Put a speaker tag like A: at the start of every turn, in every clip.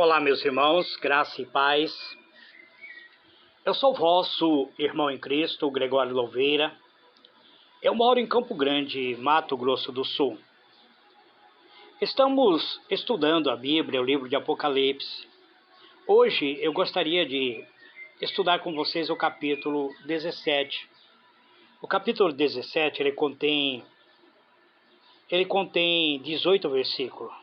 A: Olá, meus irmãos, graça e paz. Eu sou vosso irmão em Cristo, Gregório Louveira. Eu moro em Campo Grande, Mato Grosso do Sul. Estamos estudando a Bíblia, o livro de Apocalipse. Hoje eu gostaria de estudar com vocês o capítulo 17. O capítulo 17 ele contém 18 versículos.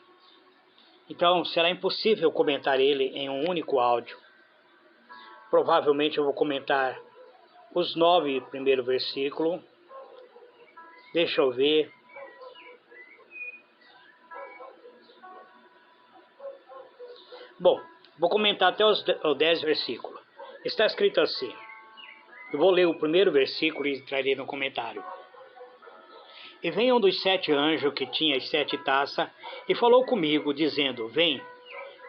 A: Então será impossível comentar ele em um único áudio. Provavelmente eu vou comentar os 9 primeiros versículos. Deixa eu ver. Bom, vou comentar até os 10 versículos. Está escrito assim. Eu vou ler o primeiro versículo e trarei no comentário. E veio um dos 7 anjos que tinha as 7 taças e falou comigo, dizendo: Vem,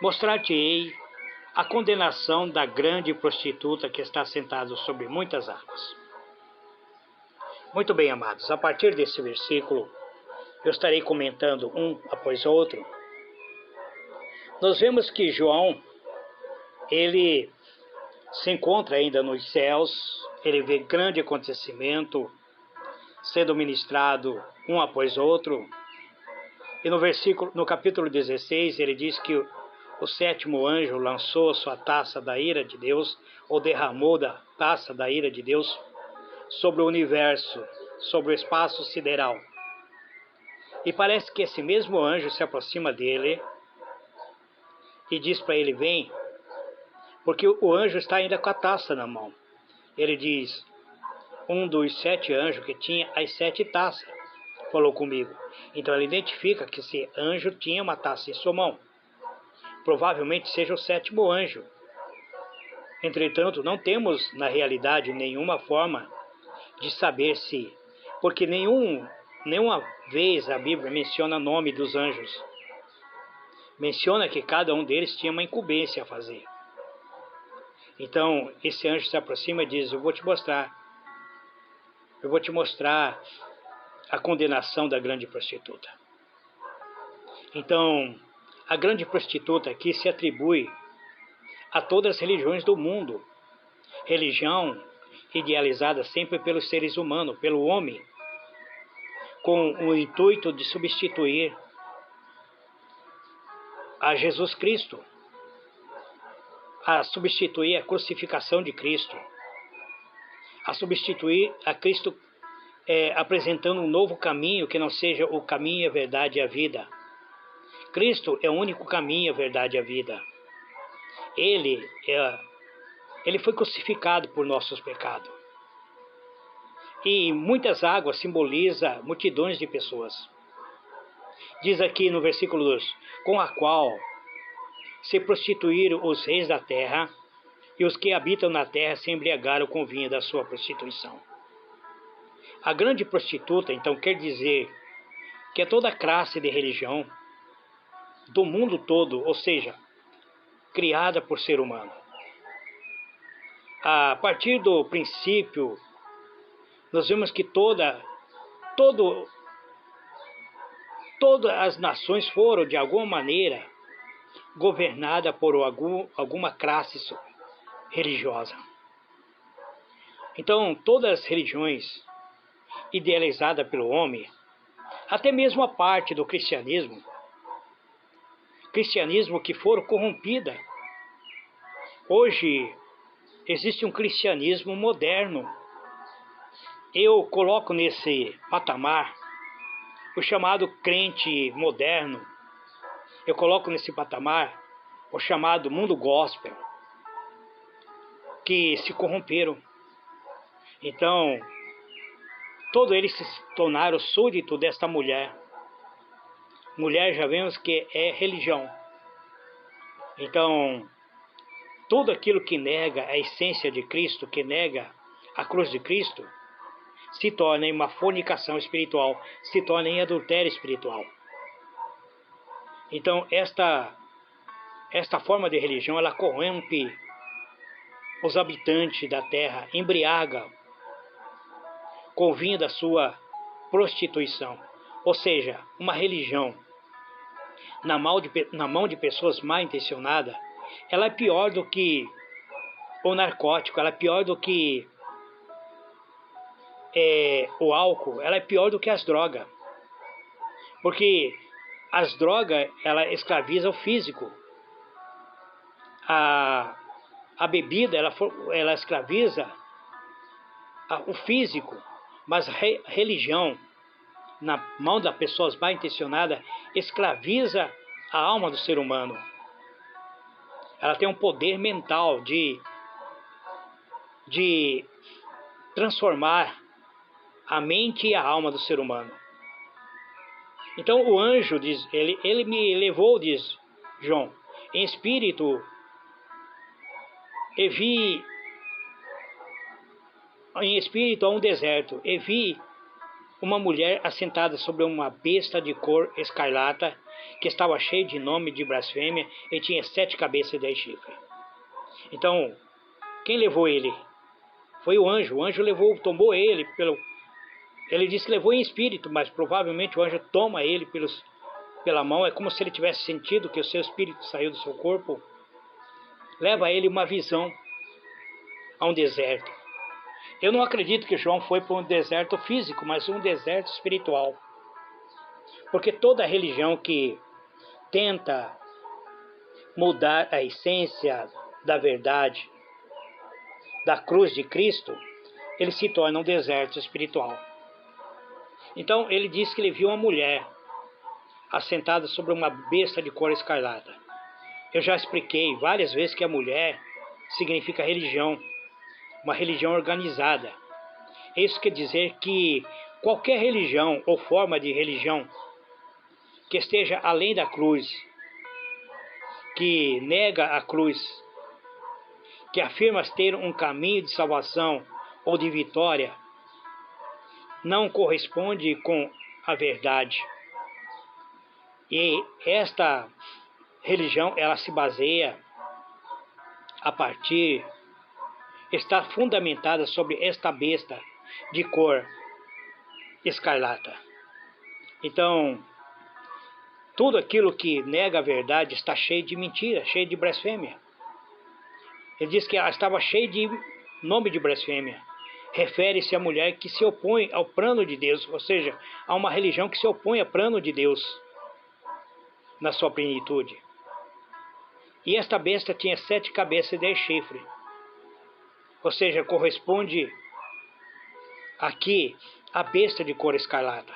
A: mostrar-te-ei a condenação da grande prostituta que está sentada sobre muitas águas. Muito bem, amados, a partir desse versículo, eu estarei comentando um após outro. Nós vemos que João, ele se encontra ainda nos céus, ele vê grande acontecimento sendo ministrado um após outro. E no capítulo 16, ele diz que o 7º anjo lançou a sua taça da ira de Deus, ou derramou da taça da ira de Deus sobre o universo, sobre o espaço sideral. E parece que esse mesmo anjo se aproxima dele e diz para ele: vem, porque o anjo está ainda com a taça na mão. Ele diz: um dos 7 anjos que tinha as 7 taças falou comigo. Então ele identifica que esse anjo tinha uma taça em sua mão. Provavelmente seja o 7º anjo. Entretanto, não temos na realidade nenhuma forma de saber se, porque nenhuma vez a Bíblia menciona o nome dos anjos. Menciona que cada um deles tinha uma incumbência a fazer. Então, esse anjo se aproxima e diz: eu vou te mostrar a condenação da grande prostituta. Então, a grande prostituta aqui se atribui a todas as religiões do mundo. Religião idealizada sempre pelos seres humanos, pelo homem, com o intuito de substituir a Jesus Cristo, a substituir a crucificação de Cristo, a substituir a Cristo apresentando um novo caminho que não seja o caminho, a verdade e a vida. Cristo é o único caminho, a verdade e a vida. Ele foi crucificado por nossos pecados. E muitas águas simboliza multidões de pessoas. Diz aqui no versículo 2: com a qual se prostituíram os reis da terra, e os que habitam na terra se embriagaram com o vinho da sua prostituição. A grande prostituta, então, quer dizer que é toda classe de religião do mundo todo, ou seja, criada por ser humano. A partir do princípio, nós vemos que todas as nações foram, de alguma maneira, governadas por alguma classe religiosa. Então, todas as religiões idealizadas pelo homem, até mesmo a parte do cristianismo que foram corrompidas. Hoje, existe um cristianismo moderno. Eu coloco nesse patamar o chamado crente moderno. Eu coloco nesse patamar o chamado mundo gospel, que se corromperam. Então, todos eles se tornaram súditos desta mulher. Mulher, já vemos que é religião. Então, tudo aquilo que nega a essência de Cristo, que nega a cruz de Cristo, se torna em uma fornicação espiritual, se torna em adultério espiritual. Então, esta forma de religião, ela corrompe os habitantes da terra, embriaga com o vinho da sua prostituição. Ou seja, uma religião na mão de pessoas mal intencionadas, ela é pior do que o narcótico, ela é pior do que o álcool, ela é pior do que as drogas. Porque as drogas, ela escraviza o físico. A bebida, ela escraviza o físico. Mas a religião, na mão das pessoas mal intencionadas, escraviza a alma do ser humano. Ela tem um poder mental de transformar a mente e a alma do ser humano. Então o anjo diz, ele me levou, diz João, em espírito, e vi em espírito a um deserto, e vi uma mulher assentada sobre uma besta de cor escarlata, que estava cheia de nome de blasfêmia, e tinha 7 cabeças e 10 chifres. Então, quem levou ele? Foi o anjo. O anjo tomou ele Ele disse que levou em espírito, mas provavelmente o anjo toma ele pela mão. É como se ele tivesse sentido que o seu espírito saiu do seu corpo. Leva ele uma visão a um deserto. Eu não acredito que João foi para um deserto físico, mas um deserto espiritual. Porque toda religião que tenta mudar a essência da verdade, da cruz de Cristo, ele se torna um deserto espiritual. Então ele disse que ele viu uma mulher assentada sobre uma besta de cor escarlata. Eu já expliquei várias vezes que a mulher significa religião, uma religião organizada. Isso quer dizer que qualquer religião ou forma de religião que esteja além da cruz, que nega a cruz, que afirma ter um caminho de salvação ou de vitória, não corresponde com a verdade. E esta religião, ela se baseia está fundamentada sobre esta besta de cor escarlata. Então, tudo aquilo que nega a verdade está cheio de mentira, cheio de blasfêmia. Ele diz que ela estava cheia de nome de blasfêmia. Refere-se à mulher que se opõe ao plano de Deus, ou seja, a uma religião que se opõe ao plano de Deus na sua plenitude. E esta besta tinha 7 cabeças e 10 chifres. Ou seja, corresponde aqui à besta de cor escarlata.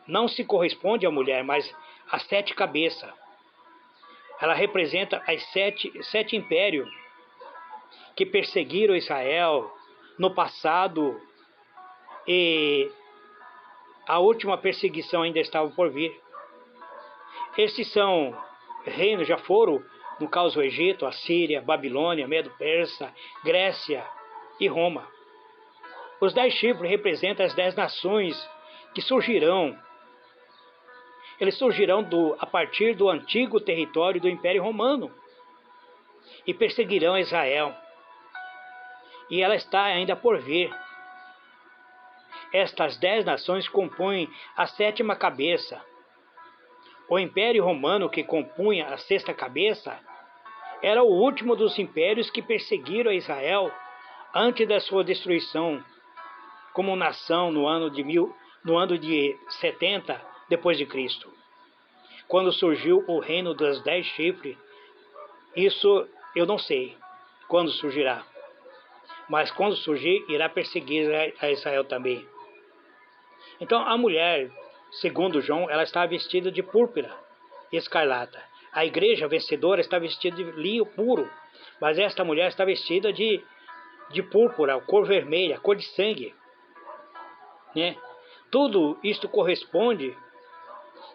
A: Não se corresponde à mulher, mas às 7 cabeças. Ela representa as sete impérios que perseguiram Israel no passado, e a última perseguição ainda estava por vir. Estes são reinos, já foram, no caso, o Egito, a Síria, Babilônia, Medo-Persa, Grécia e Roma. Os 10 chifres representam as 10 nações que surgirão. Eles surgirão a partir do antigo território do Império Romano e perseguirão Israel. E ela está ainda por vir. Estas 10 nações compõem a 7ª cabeça. O Império Romano, que compunha a 6ª cabeça, era o último dos impérios que perseguiram Israel antes da sua destruição como nação no ano de 70 depois de Cristo. Quando surgiu o reino dos 10 chifres, isso eu não sei quando surgirá. Mas quando surgir, irá perseguir a Israel também. Então a mulher, segundo João, ela está vestida de púrpura e escarlata. A igreja vencedora está vestida de linho puro, mas esta mulher está vestida de púrpura, cor vermelha, cor de sangue. Né? Tudo isto corresponde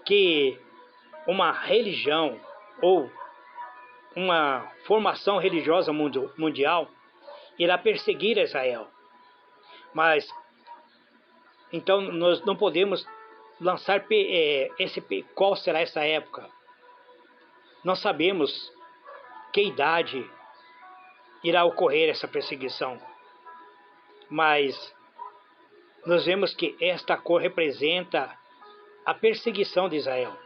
A: que uma religião ou uma formação religiosa mundial irá perseguir Israel. Mas, então, nós não podemos lançar qual será essa época. Nós sabemos que idade irá ocorrer essa perseguição. Mas nós vemos que esta cor representa a perseguição de Israel.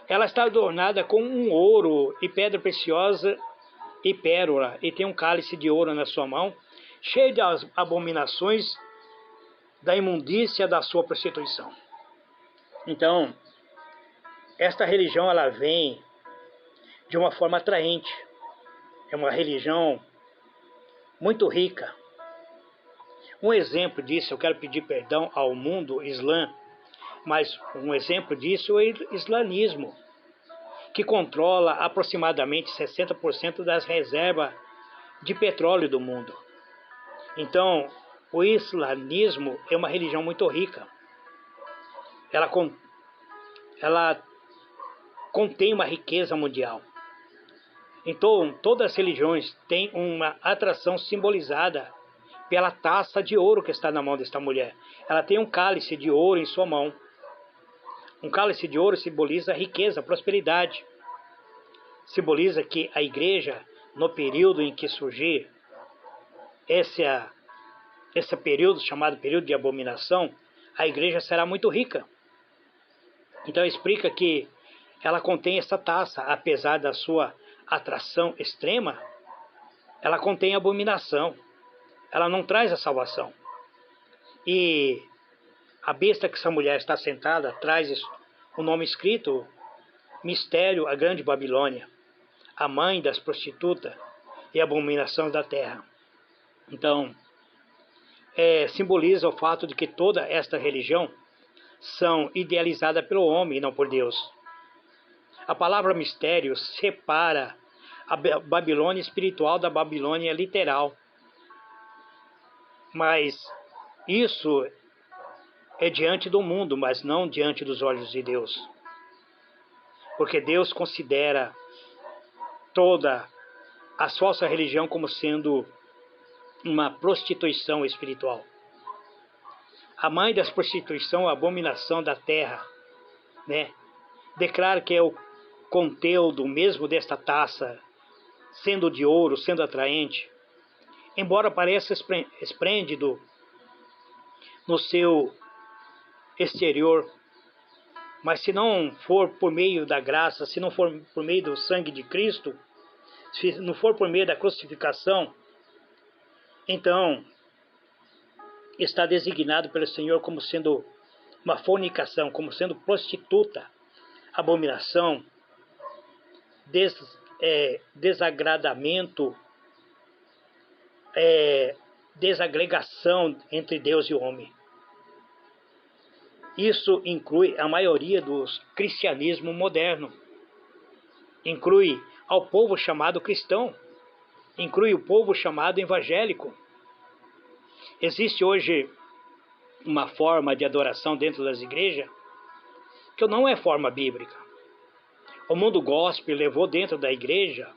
A: Ela está adornada com um ouro e pedra preciosa e pérola, e tem um cálice de ouro na sua mão, cheio de abominações da imundícia da sua prostituição. Então, esta religião ela vem de uma forma atraente. É uma religião muito rica. Um exemplo disso, eu quero pedir perdão ao mundo islã, mas um exemplo disso é o islamismo, que controla aproximadamente 60% das reservas de petróleo do mundo. Então, o islamismo é uma religião muito rica. Ela contém uma riqueza mundial. Então, todas as religiões têm uma atração simbolizada pela taça de ouro que está na mão desta mulher. Ela tem um cálice de ouro em sua mão. Um cálice de ouro simboliza riqueza, prosperidade. Simboliza que a igreja, no período em que surgir esse período chamado período de abominação, a igreja será muito rica. Então explica que ela contém essa taça, apesar da sua atração extrema, ela contém abominação. Ela não traz a salvação. E a besta que essa mulher está sentada traz o nome escrito, Mistério, a Grande Babilônia, a mãe das prostitutas e abominação da terra. Então, simboliza o fato de que toda esta religião são idealizadas pelo homem e não por Deus. A palavra mistério separa a Babilônia espiritual da Babilônia literal. Mas isso é diante do mundo, mas não diante dos olhos de Deus. Porque Deus considera toda a falsa religião como sendo uma prostituição espiritual. A mãe das prostituição, a abominação da terra, né? Declara que é o conteúdo mesmo desta taça, sendo de ouro, sendo atraente, embora pareça esplêndido no seu exterior, mas se não for por meio da graça, se não for por meio do sangue de Cristo, se não for por meio da crucificação, então está designado pelo Senhor como sendo uma fornicação, como sendo prostituta, abominação, desagradamento, desagregação entre Deus e o homem. Isso inclui a maioria dos cristianismo moderno, inclui ao povo chamado cristão, inclui o povo chamado evangélico. Existe hoje uma forma de adoração dentro das igrejas que não é forma bíblica. O mundo gospel levou dentro da igreja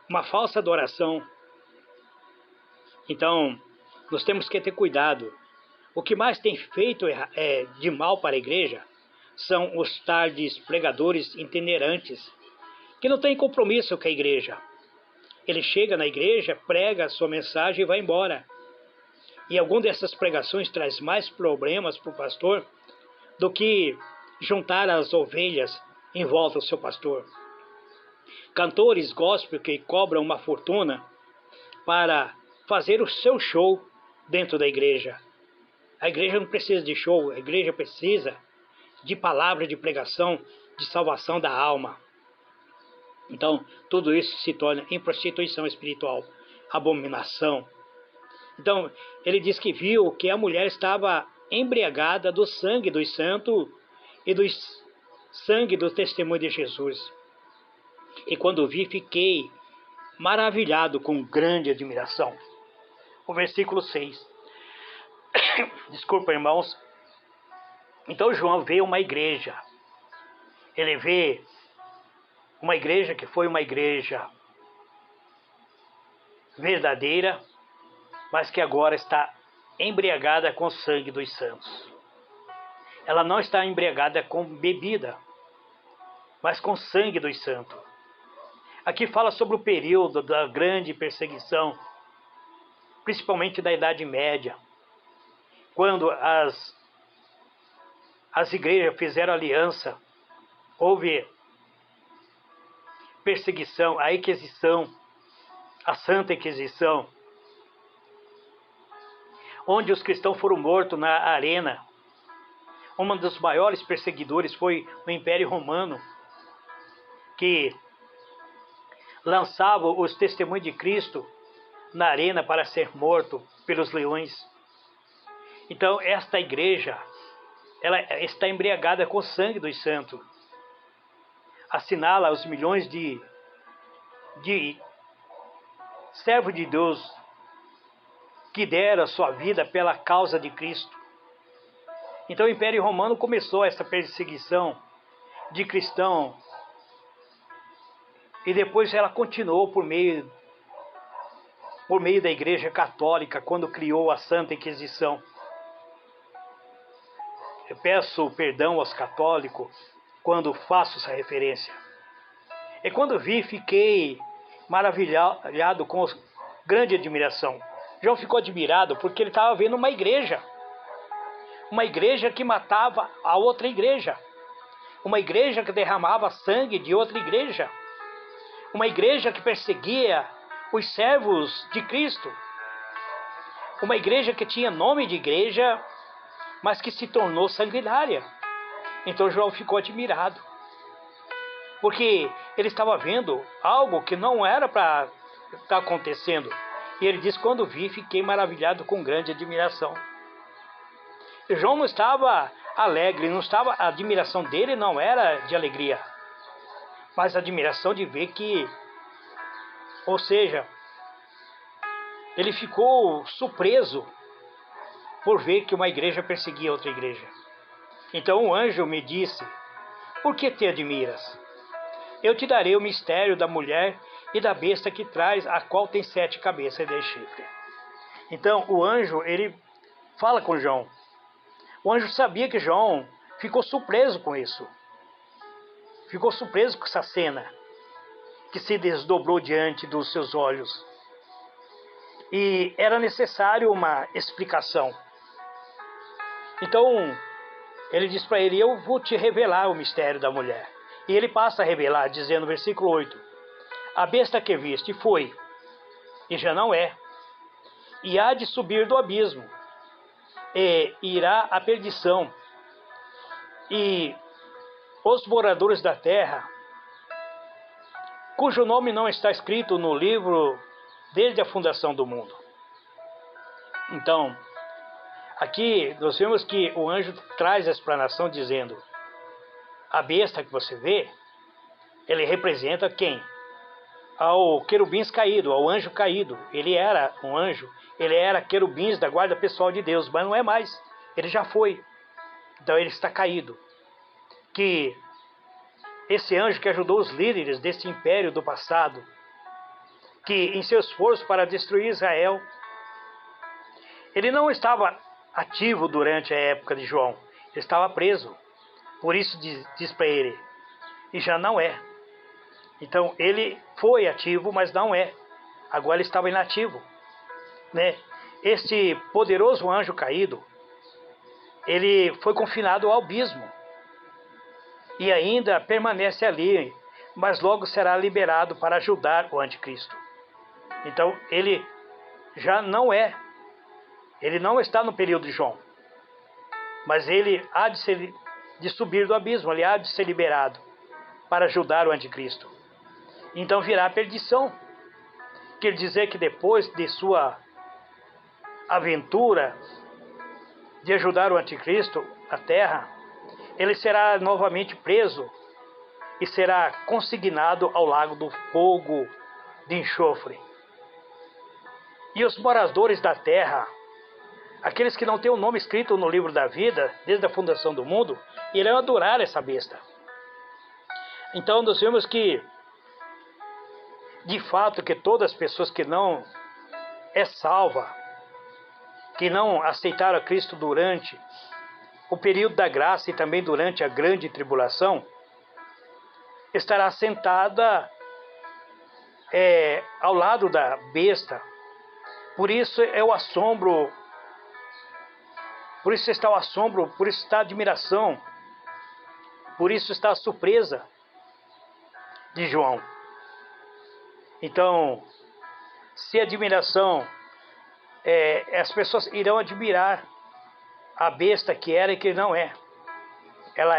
A: uma falsa adoração. Então, nós temos que ter cuidado. O que mais tem feito de mal para a igreja são os tardes pregadores itinerantes, que não têm compromisso com a igreja. Ele chega na igreja, prega a sua mensagem e vai embora. E alguma dessas pregações traz mais problemas para o pastor do que juntar as ovelhas em volta do seu pastor. Cantores gospel que cobram uma fortuna para fazer o seu show dentro da igreja. A igreja não precisa de show, a igreja precisa de palavra de pregação, de salvação da alma. Então, tudo isso se torna em prostituição espiritual, abominação. Então, ele diz que viu que a mulher estava embriagada do sangue dos santos e do sangue do testemunho de Jesus. E quando vi, fiquei maravilhado com grande admiração. O versículo 6. Desculpa, irmãos. Então João vê uma igreja. Ele vê uma igreja que foi uma igreja verdadeira, mas que agora está embriagada com o sangue dos santos. Ela não está embriagada com bebida, mas com o sangue dos santos. Aqui fala sobre o período da grande perseguição, principalmente da Idade Média, quando as igrejas fizeram aliança, houve perseguição, a Inquisição, a Santa Inquisição, onde os cristãos foram mortos na arena. Um dos maiores perseguidores foi o Império Romano, que lançava os testemunhos de Cristo na arena para ser morto pelos leões. Então, esta igreja, ela está embriagada com o sangue dos santos. Assinala os milhões de servos de Deus que deram a sua vida pela causa de Cristo. Então o Império Romano começou essa perseguição de cristão e depois ela continuou por meio da Igreja Católica, quando criou a Santa Inquisição. Eu peço perdão aos católicos quando faço essa referência. E quando vi, fiquei maravilhado com grande admiração. João ficou admirado porque ele estava vendo uma igreja que matava a outra igreja, uma igreja que derramava sangue de outra igreja, uma igreja que perseguia os servos de Cristo, uma igreja que tinha nome de igreja, mas que se tornou sanguinária. Então João ficou admirado, porque ele estava vendo algo que não era para estar acontecendo. E ele diz: quando vi, fiquei maravilhado com grande admiração. E João não estava alegre, a admiração dele não era de alegria, mas a admiração de ver que, ou seja, ele ficou surpreso por ver que uma igreja perseguia outra igreja. Então o anjo me disse: por que te admiras? Eu te darei o mistério da mulher e da besta que traz, a qual tem 7 cabeças e 10 chifres. Então o anjo, ele fala com João. O anjo sabia que João ficou surpreso com isso. Ficou surpreso com essa cena que se desdobrou diante dos seus olhos. E era necessário uma explicação. Então ele diz para ele: eu vou te revelar o mistério da mulher. E ele passa a revelar, dizendo no versículo 8: a besta que viste foi, e já não é, e há de subir do abismo, e irá à perdição, e os moradores da terra, cujo nome não está escrito no livro desde a fundação do mundo. Então, aqui nós vemos que o anjo traz a explanação dizendo: a besta que você vê, ele representa quem? Ao querubins caído, ao anjo caído. Ele era um anjo, ele era querubins da guarda pessoal de Deus, mas não é mais, ele já foi. Então ele está caído. Que esse anjo que ajudou os líderes desse império do passado, que em seu esforço para destruir Israel, ele não estava ativo durante a época de João, ele estava preso. Por isso diz para ele: e já não é. Então ele foi ativo, mas não é. Agora ele estava inativo, né? Este poderoso anjo caído, ele foi confinado ao abismo e ainda permanece ali, mas logo será liberado para ajudar o anticristo. Então ele já não é, ele não está no período de João, mas ele há de subir do abismo, ele há de ser liberado para ajudar o anticristo. Então virá a perdição. Quer dizer que depois de sua aventura de ajudar o anticristo na terra, ele será novamente preso e será consignado ao lago do fogo de enxofre. E os moradores da terra, aqueles que não têm o nome escrito no livro da vida, desde a fundação do mundo, irão adorar essa besta. Então nós vemos que, de fato, que todas as pessoas que não é salva, que não aceitaram a Cristo durante o período da graça e também durante a grande tribulação, estará sentada ao lado da besta. Por isso é o assombro, por isso está o assombro, por isso está a admiração, por isso está a surpresa de João. Então, se admiração, as pessoas irão admirar a besta que era e que não é. Ela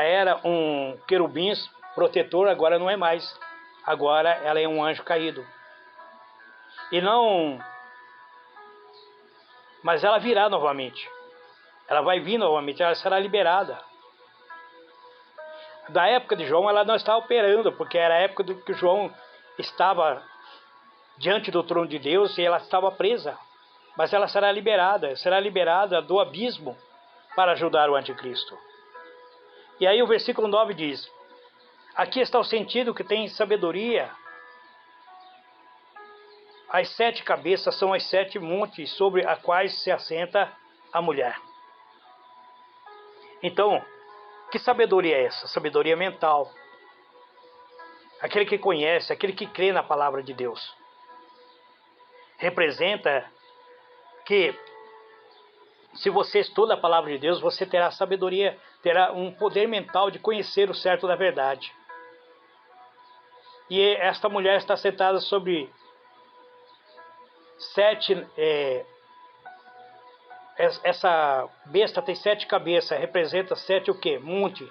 A: era um querubim protetor, agora não é mais. Agora ela é um anjo caído. E não... Mas ela virá novamente. Ela vai vir novamente, ela será liberada. Da época de João, ela não está operando, porque era a época do que João estava diante do trono de Deus e ela estava presa. Mas ela será liberada do abismo para ajudar o anticristo. E aí o versículo 9 diz: aqui está o sentido que tem sabedoria. As 7 cabeças são as 7 montes sobre as quais se assenta a mulher. Então, que sabedoria é essa? Sabedoria mental. Aquele que conhece, aquele que crê na palavra de Deus. Representa que, se você estuda a palavra de Deus, você terá sabedoria, terá um poder mental de conhecer o certo da verdade. E esta mulher está sentada sobre 7... essa besta tem 7 cabeças, representa 7 o quê? Monte,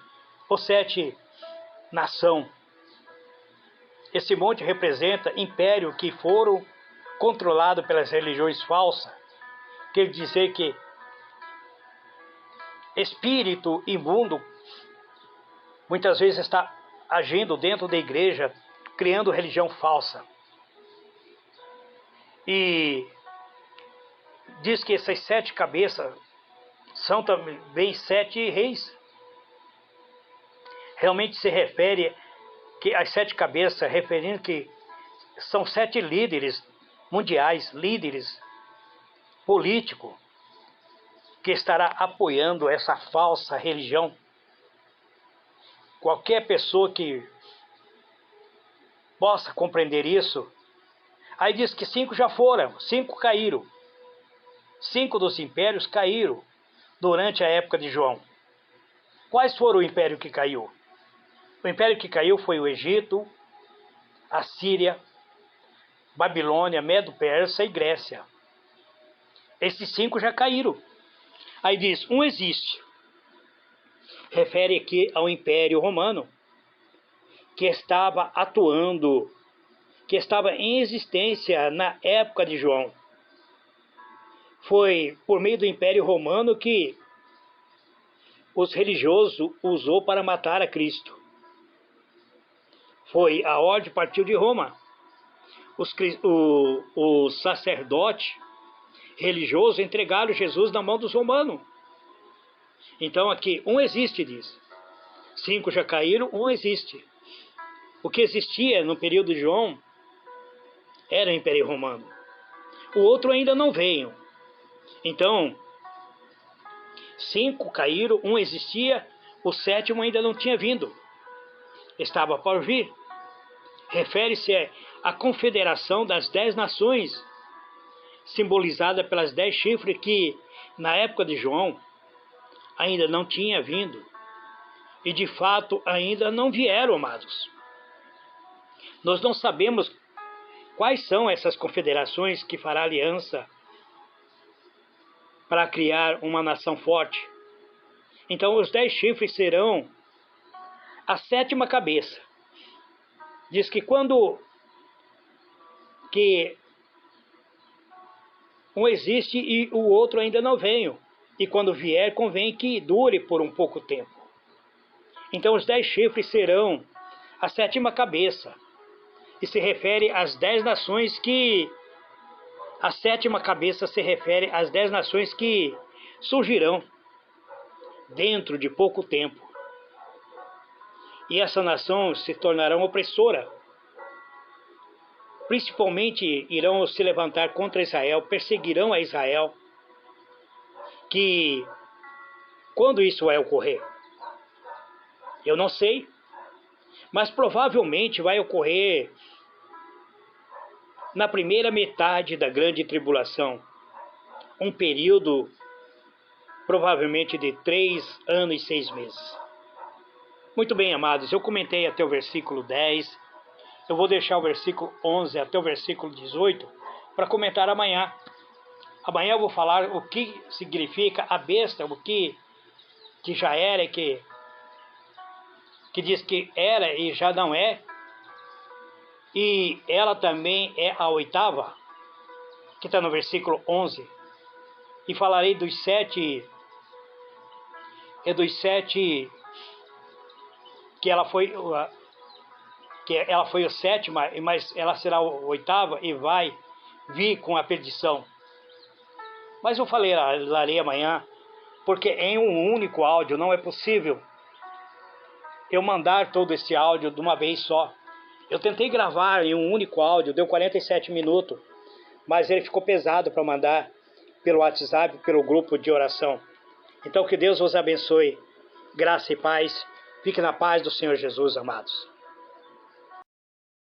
A: ou 7 nação. Esse monte representa império que foram controlados pelas religiões falsas. Quer dizer que espírito imundo muitas vezes está agindo dentro da igreja, criando religião falsa. E diz que essas 7 cabeças são também 7 reis. Realmente se refere que as 7 cabeças, referindo que são 7 líderes mundiais, líderes políticos, que estará apoiando essa falsa religião. Qualquer pessoa que possa compreender isso. Aí diz que 5 já foram, 5 caíram. 5 dos impérios caíram durante a época de João. Quais foram o império que caiu? O império que caiu foi o Egito, a Síria, Babilônia, Medo-Persa e Grécia. Esses 5 já caíram. Aí diz, um existe. Refere aqui ao Império Romano, que estava atuando, que estava em existência na época de João. Foi por meio do Império Romano que os religiosos usou para matar a Cristo. Foi a ordem partiu de Roma. Os sacerdotes religiosos entregaram Jesus na mão dos romanos. Então aqui, um existe, diz. 5 já caíram, um existe. O que existia no período de João era o Império Romano. O outro ainda não veio. Então, 5 caíram, um existia, o 7º ainda não tinha vindo. Estava por vir. Refere-se à confederação das 10 nações, simbolizada pelas 10 chifres que, na época de João, ainda não tinha vindo. E de fato ainda não vieram, amados. Nós não sabemos quais são essas confederações que fará aliança para criar uma nação forte. Então os 10 chifres serão a 7ª cabeça. Diz que quando que um existe e o outro ainda não veio. E quando vier, convém que dure por um pouco tempo. Então os 10 chifres serão a 7ª cabeça. E se refere às 10 nações que... A 7ª cabeça se refere às 10 nações que surgirão dentro de pouco tempo. E essa nação se tornará opressora. Principalmente irão se levantar contra Israel, perseguirão a Israel. Que quando isso vai ocorrer? Eu não sei, mas provavelmente vai ocorrer na primeira metade da grande tribulação, um período provavelmente de 3 anos e 6 meses. Muito bem, amados, eu comentei até o versículo 10, eu vou deixar o versículo 11 até o versículo 18 para comentar amanhã. Amanhã eu vou falar o que significa a besta, o que já era e que diz que era e já não é. E ela também é a oitava, que está no versículo 11. E falarei dos sete que ela foi a sétima, mas ela será a oitava e vai vir com a perdição. Mas eu falarei amanhã, porque em um único áudio não é possível eu mandar todo esse áudio de uma vez só. Eu tentei gravar em um único áudio, deu 47 minutos, mas ele ficou pesado para mandar pelo WhatsApp, pelo grupo de oração. Então que Deus vos abençoe, graça e paz. Fique na paz do Senhor Jesus, amados.